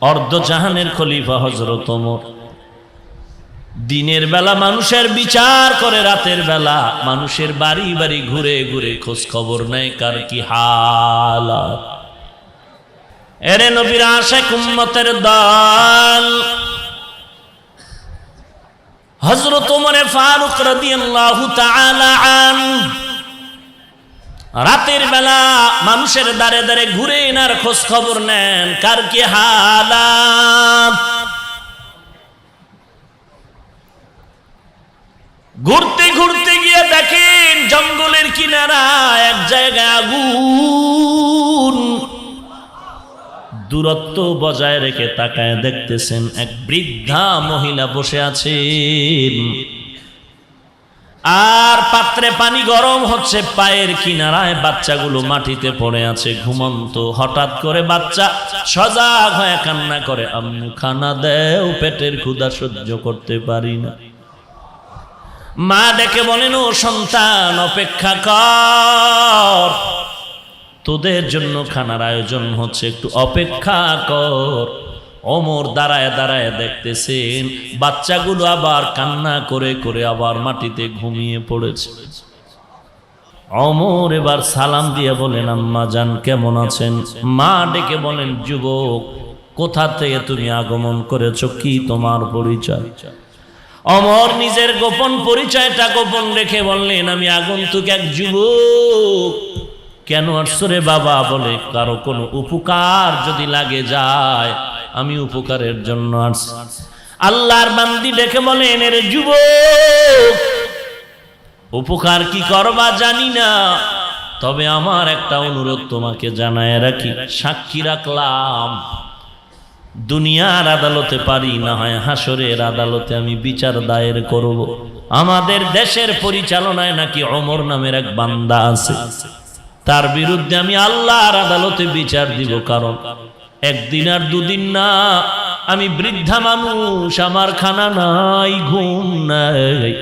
অর্ধজাহানের খলিফা হযরত ওমর। দিনের বেলা মানুষের বিচার করে, রাতের বেলা মানুষের বাড়ি বাড়ি ঘুরে ঘুরে খোঁজ খবর নেয় কার কি হালাত। এরে নবীর আশিক উম্মতের দল, হযরত ওমর ফারুক রাদিয়াল্লাহু তাআলা আনহু রাতের বেলা মানুষের দাঁড়ে দাঁড়ে ঘুরে এনার খোঁজ খবর নেন কার কি হালাত। ঘুরতে ঘুরতে গিয়ে দেখেন জঙ্গলের কিনারায় এক জায়গায় আগুন। দূরত্ব বজায় রেখে তাকায় দেখতেছেন এক বৃদ্ধা মহিলা বসে আছেন, আর পাত্রে পানি গরম হচ্ছে, পায়ের কিনারায় বাচ্চাগুলো মাটিতে পড়ে আছে ঘুমন্ত। হঠাৎ করে বাচ্চা সজাগ হয়ে কান্না করে, আম্মু খানা দেও, পেটের ক্ষুধা সহ্য করতে পারি না। মা ডেকে বলেন, ও সন্তান অপেক্ষা কর, তোদের জন্য খানার আয়োজন হচ্ছে, একটু অপেক্ষা কর। ওমর দাঁড়ায় দাঁড়ায় দেখতেছেন বাচ্চাগুলো আবার কান্না করে করে আবার মাটিতে ঘুমিয়ে পড়েছে। ওমর এবার সালাম দিয়ে বলেন, আম্মা জান কেমন আছেন? মা ডেকে বলেন, যুবক কোথা থেকে তুমি আগমন করেছো, কি তোমার পরিচয়? ওমর নিজের গোপন পরিচয়টা গোপন রেখে বললেন, আমি আগন্তুক এক যুবক। কেন আসছো রে বাবা? বলে, কারো কোনো উপকার যদি লাগে যায়, আমি উপকারের জন্য আসছি। আল্লাহর বান্দি ডেকে বলেন, এর যুবক উপকার কি করবা জানি না, তবে আমার একটা অনুরোধ তোমাকে জানায় রাখি। সাক্ষী রাখলাম, দুনিয়ার আদালতে পারি না হয় হাসরের আদালতে আমি বিচার দায়ের করব। আমাদের দেশের পরিচালনায় নাকি ওমর নামের এক বান্দা আছে, তার বিরুদ্ধে আমি আল্লাহর আদালতে বিচার দিব। কারণ একদিন আর দুদিন না, আমি বৃদ্ধা মানুষ, আমার খানা নাই, ঘুম নাই,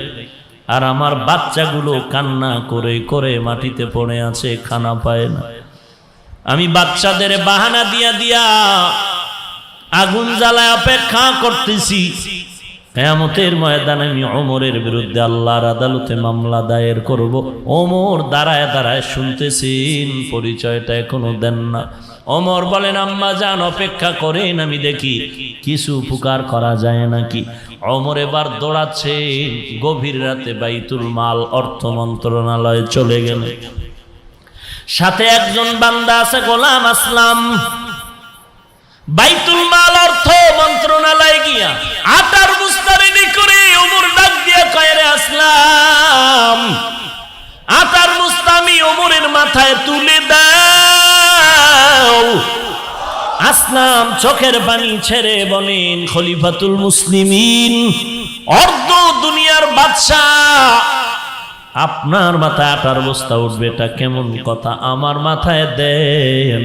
আর আমার বাচ্চাগুলো কান্না করে করে মাটিতে পড়ে আছে, খানা পায় না। আমি বাচ্চাদের বাহানা দিয়া দিয়া আগুন জ্বালায় অপেক্ষা করতেছি, কিয়ামতের ময়দানে আমি ওমরের বিরুদ্ধে আল্লাহর আদালতে মামলা দায়ের করব। ওমর দাঁড়ায় দাঁড়ায় শুনতেছেন, পরিচয়টা এখনো দেন না। ওমর বলেন, আম্মা জান অপেক্ষা করেন, আমি দেখি কিছু উপকার করা যায় নাকি। ওমর এবার দৌড়াচ্ছে, গভীর রাতে বাইতুল মাল অর্থ মন্ত্রণালয়ে চলে গেলে সাথে একজন বান্দা আছে গোলাম আসলাম। বাইতুল মাল অর্থ মন্ত্রণালয়ে গিয়া আটার বস্তা রেডি করে ওমর ডাক দিয়া কয়, রে আসলাম, আটার বস্তা আমি ওমরের মাথায় তুলে দাও। আসলাম চোখের পানি ছেড়ে বলেন, খলিফাতুল মুসলিমিন, অর্ধ দুনিয়ার বাদশাহ, আপনার মাথায় আটার বস্তা উঠবে, এটা কেমন কথা? আমার মাথায় দেন।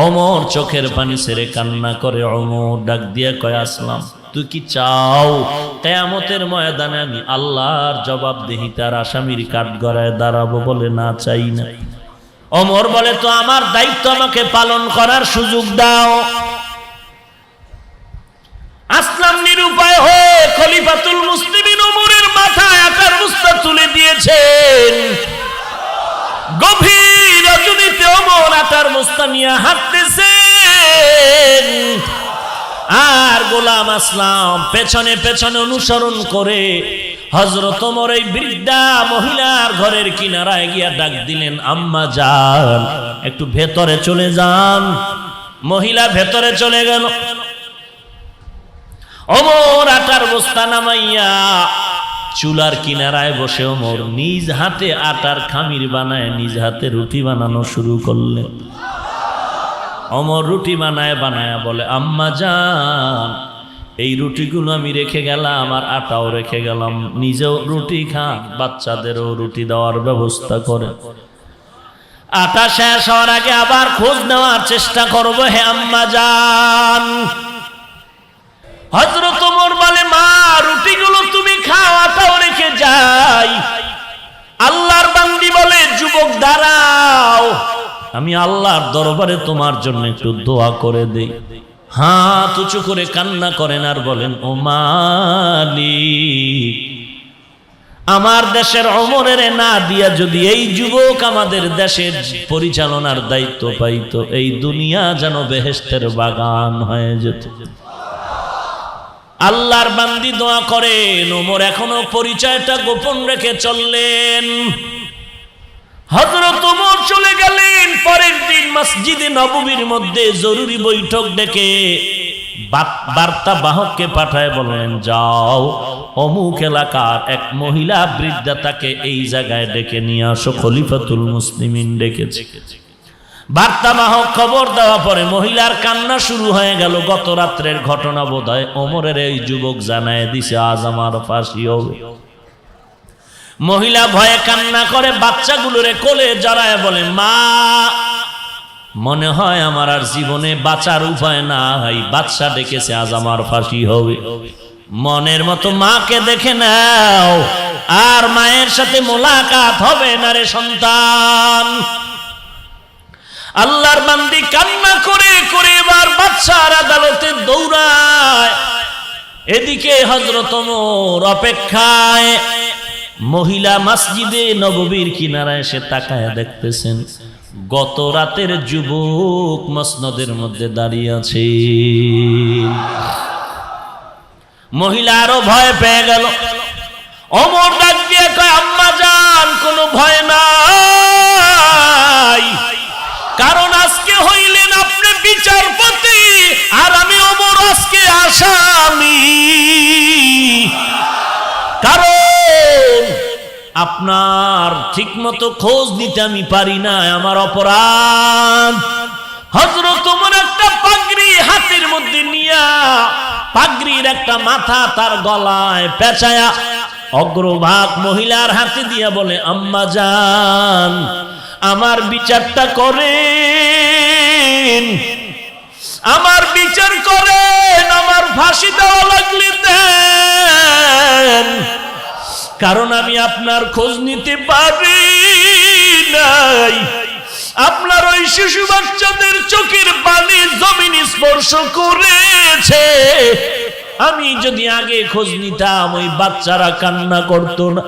ওমর চোখের পানি ছেড়ে কান্না করে। ওমর ডাক দিয়ে কয়, আসলাম তুই কি চাও কিয়ামতের ময়দানে আমি আল্লাহর জবাবদিহিতার আসামির কাঠগড়ায় দাঁড়াবো? বলে, না, চাই না। ওমর বলে, তো আমার দায়িত্ব আমাকে পালন করার সুযোগ দাও। আসলাম নিরুপায় হয়ে খলিফাতুল মুসলিমিন ওমরের মাথায় আটার বস্তা তুলে দিয়েছেন। গভীর রজনীতে ওমর আটার বস্তা নিয়ে হাঁটতেছেন, আর গোলাম আসলাম পেছনে পেছনে অনুসরণ করে হযরত ওমর এই বৃদ্ধা মহিলার ঘরের কিনারায় গিয়া ডাক দিলেন, আম্মা যান একটু ভেতরে চলে যান। মহিলা ভেতরে চলে গেল। ওমর আটার বস্তা নামাইয়া চুলার কিনারায় বসে ওমর নিজ হাতে আটার খামির বানায় নিজ হাতে রুটি বানানো শুরু করলেন। ওমর রুটি বানায় বানায় বলে, আম্মা জান এই রুটিগুলো আমি রেখে গেলাম, আর আটাও রেখে গেলাম, নিজেও রুটি খান, বাচ্চাদেরও রুটি দেওয়ার ব্যবস্থা করে। আটা শেষ হওয়ার আগে আবার খোঁজ নেওয়ার চেষ্টা করবো, হে আম্মা জান। হযরত ওমর বলে, মা রুটিগুলো তুমি খাও, আটাও রেখে যাই। আল্লাহর বান্দি বলে, যুবক দাঁড়াও, আমি আল্লাহর দরবারে তোমার জন্য একটু দোয়া করে দেই। হাত উঁচু করে কান্না করেন আর বলেন, ও মালিক, আমার দেশের ওমরের না দিয়া যদি এই যুবক আমাদের দেশের পরিচালনার দায়িত্ব পাইতো, এই দুনিয়া যেন বেহেশতের বাগান হয়ে যেত। আল্লাহর বান্দি দোয়া করেন, ওমর এখনো পরিচয়টা গোপন রেখে চললেন। হযরত ওমর চলে গেলেন। পরের দিন মসজিদে নববীর মধ্যে জরুরি বৈঠক ডেকে বার্তা বাহককে পাঠায় বলেন, যাও অমুক এলাকার এক মহিলা বৃদ্ধা, তাকে এই জায়গায় ডেকে নিয়ে আসো, খলিফাতুল মুসলিমিন ডেকেছে। বার্তা বাহক খবর দেওয়া পরে মহিলার কান্না শুরু হয়ে গেল। গত রাত্রের ঘটনা বোধহয় ওমরের এই যুবক জানায় দিছে, আজ আমার ফাঁসি হবে। মহিলা ভয়ে কান্না করে বাচ্চাগুলোরে কোলে জড়ায় বলে, মা, মনে হয় আমার আর জীবনে বাঁচার উপায় নাই, বাচ্চা ডেকেছে, আজ আমার ফাঁসি হবে। মনের মতো মাকে দেখে নাও, আর মায়ের সাথে মোলাকাত হবে না রে সন্তান। আল্লাহর বান্দি কান্না করে করে এবার বাচ্চার আদালতে দৌড়ায়। এদিকে হযরত ওমর অপেক্ষায়। মহিলা মসজিদে নববীর কিনারায় এসে তাকায় দেখতেছেন গত রাতের যুবক মসনদের মধ্যে দাঁড়িয়ে আছে। মহিলা আরো ভয় পেয়ে গেল। ওমর ডাক দিয়ে কয়, আম্মা জান, কোনো ভয় নাই, কারণ আজকে হইলেন আপনি বিচারপতি, আর আমি ওমর আজকে আসামি। কারণ আপনার ঠিক মতো খোঁজ নিতে আমি পারি না, আমার অপরাধ। হযরত ওমর একটা পাগড়ি হাতের মধ্যে নিয়া, পাগড়ির একটা মাথা তার গলায় পেঁচায়া অগ্রভাগ মহিলার হাতে দিয়া বলে, আম্মা জান, আমার বিচারটা করেন, আমার বিচার করেন, আমার ফাঁসি দেওয়া লাগলে দেন, কারণ আমি আপনার খোঁজ নিতে পারি নাই। আপনার ওই শিশু বাচ্চাদের চোখের পানি জমিন স্পর্শ করেছে। আমি যদি আগে খোঁজ নিতাম, ওই বাচ্চারা কান্না করতো না।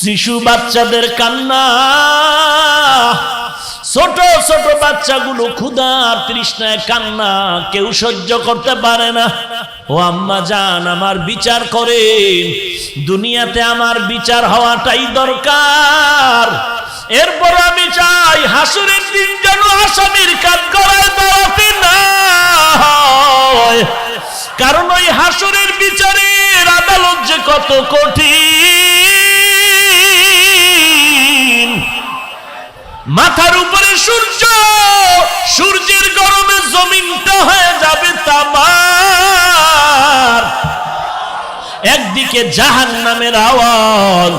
শিশু বাচ্চাদের কান্না, ছোট ছোট বাচ্চাগুলো ক্ষুধার তৃষ্ণায় কান্না কেউ সহ্য করতে পারে না। ও আম্মা জান, আমার বিচার করেন, দুনিয়াতে আমার বিচার হওয়াটাই দরকার। এরপর আমি চাই হাসরের দিন যেন আসামির কাঠগড়ায় দাঁড়াতে না হয়, কারণ ওই হাসরের বিচারের আদালত যে কত কঠিন। মাথার উপরে সূর্য, সূর্যের গরমে জমিনটা হয়ে যাবে তামার। একদিকে জাহান্নামের আওয়াজ।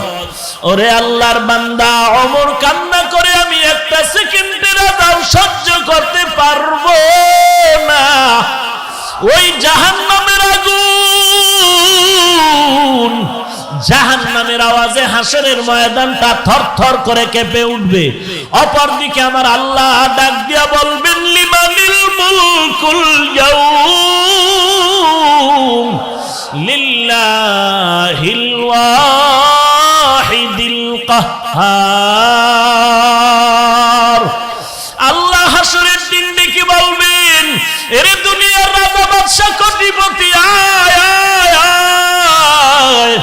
ওরে আল্লাহর বান্দা, ওমর কান্না করে, আমি একটা সেকেন্ডের আযাব সহ্য করতে পারবো না। ওই জাহান্নামের আগুন, জাহান্নামের আওয়াজে হাসরের ময়দানটা থরথর করে কেঁপে উঠবে। অপরদিকে আমার আল্লাহ ডাক দিয়া বলবেন, লিমানিল মুলকুল ইয়াউম লিল্লাহিল ওয়াহিদিল কাহ্হার। আল্লাহ হাসরের দিন ডেকে বলবেন, এরে দুনিয়ার রাজা বাদশা কোটিপতি, আয় আয় আয়,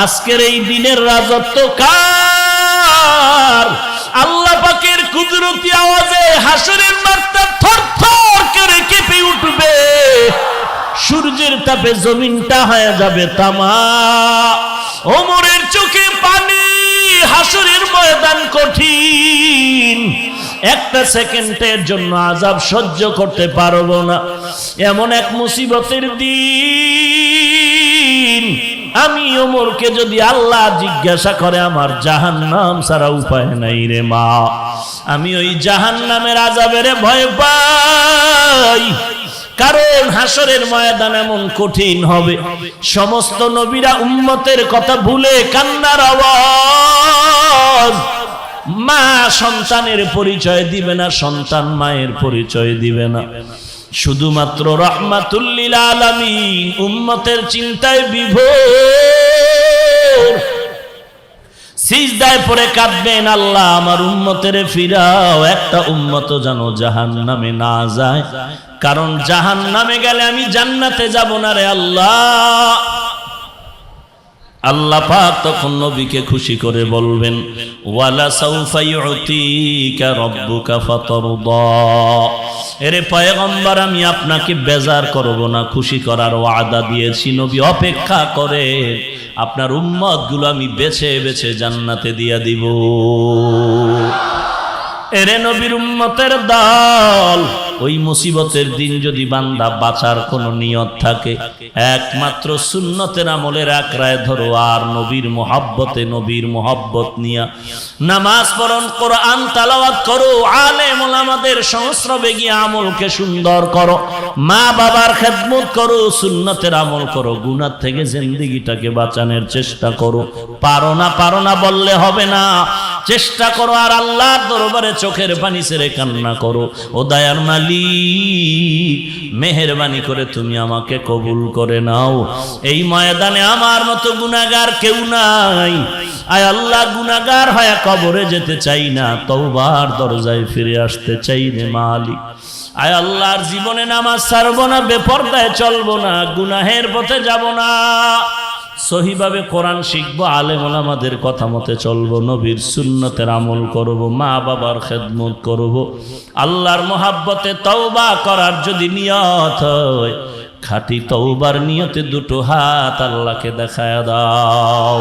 আজকের এই দিনের রাজত্ব কার? আল্লাহ পাকের কুদরতি আওয়াজে হাসরের মাঠটা থরথর করে কেঁপে উঠবে। সূর্যের তাপে জমিনটা হয়ে যাবে তামা। ওমরের চোখে পানি, হাসরের ময়দান কঠিন। একটা সেকেন্ডের জন্য আযাব সহ্য করতে পারবো না, এমন এক মুসিবতের দিন। আমি ওমরকে যদি আল্লাহ জিজ্ঞাসা করে, আমার জাহান্নাম ছাড়া উপায় নাই রে মা, আমি ওই জাহান্নামের আযাবের ভয় পাই। কারণ হাসরের ময়দান এমন কঠিন হবে, সমস্ত নবীরা উম্মতের কথা ভুলে কান্নার আওয়াজ। মা সন্তানের পরিচয় দিবে না, সন্তান মায়ের পরিচয় দিবে না। শুধুমাত্র রাহমাতুল লিল আলামিন, উম্মতের চিন্তায় বিভোর, সিজদায় পড়ে কাঁদবেন, আল্লাহ আমার উম্মতের ফিরাও, একটা উম্মত যেন জাহান্নামে না যায়, কারণ জাহান্নামে গেলে আমি জান্নাতে যাব না রে আল্লাহ। আল্লাহ পাক তখন নবীকে খুশি করে বলবেন, ওয়ালা সাউফা ইউতিকা রাব্বুকা ফাতারদা, এরে পয়গম্বর আমি আপনাকে বেজার করব না, খুশি করার ওয়াদা দিয়েছি, নবী অপেক্ষা করে, আপনার উম্মতগুলো আমি বেছে বেছে জান্নাতে দিয়া দিব। এরে নবীর উম্মতের দল, ওই মুসিবতের দিন যদি বান্দা বাঁচার কোনো নিয়ত থাকে, একমাত্র সুন্নতের আমলের আঁকড়ায় ধরো, আর নবীর মহব্বতে, নবীর মহব্বত নিয়া নামাজ পড়ন, কোরআন তেলাওয়াত করো, আলেম ওলামাদের সংস্রবে গিয়ে আমলকে সুন্দর করো, মা বাবার খেদমত করো, সুন্নতের আমল করো, গুনাহ থেকে জিন্দেগিটাকে বাঁচানোর চেষ্টা করো। পারো না বললে হবে না, চেষ্টা করো, আর আল্লাহর দরবারে চোখের পানি ছেড়ে কান্না করো, ও দয়ার মালিক মেহেরবানি করে তুমি আমাকে কবুল করে নাও। এই ময়দানে আমার মতো গুনাহগার কেউ নাই, আয় আল্লাহ গুনাহগার হয়ে কবরে যেতে চাই না, তওবার দরজায় ফিরে আসতে চাই রে মালিক। আয় আল্লাহর জীবনে নামাজ ছাড়বো না, বেপরদায় চলবো না, গুনাহের পথে যাব না, সহিভাবে কোরআন শিখবো, আলেম ওলামাদের কথা মতে চলবো, নবীর সুন্নতের আমল করব, মা বাবার খেদমত করব, আল্লাহর মহাব্বতে তওবা করার যদি নিয়ত হয়, খাঁটি তওবার নিয়তে দুটো হাত আল্লাহকে দেখায় দাও।